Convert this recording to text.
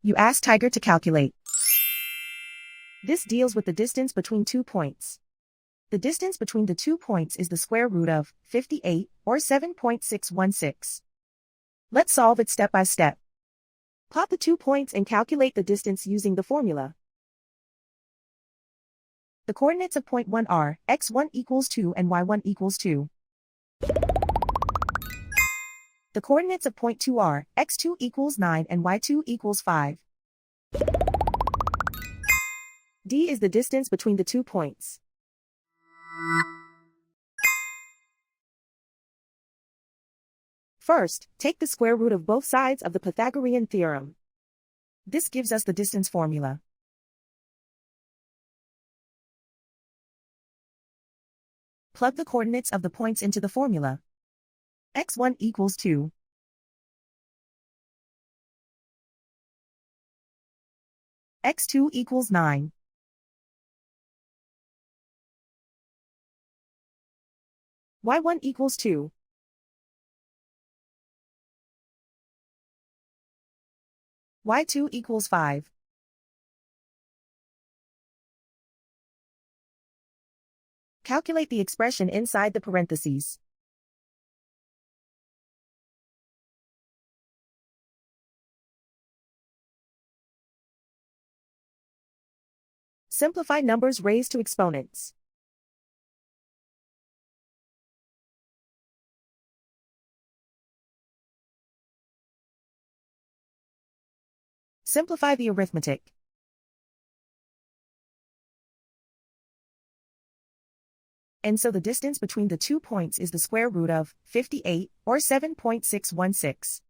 You ask Tiger to calculate. This deals with the distance between 2 points. The distance between the 2 points is the square root of 58, or 7.616. Let's solve it step by step. Plot the 2 points and calculate the distance using the formula. The coordinates of point 1 are x1 equals 2 and y1 equals 2. The coordinates of point 2 are x2 equals 9 and y2 equals 5. D is the distance between the 2 points. First, take the square root of both sides of the Pythagorean theorem. This gives us the distance formula. Plug the coordinates of the points into the formula. x1 equals 2. x2 equals 9. y1 equals 2. y2 equals 5. Calculate the expression inside the parentheses. Simplify numbers raised to exponents. Simplify the arithmetic. And so the distance between the 2 points is the square root of 58, or 7.616.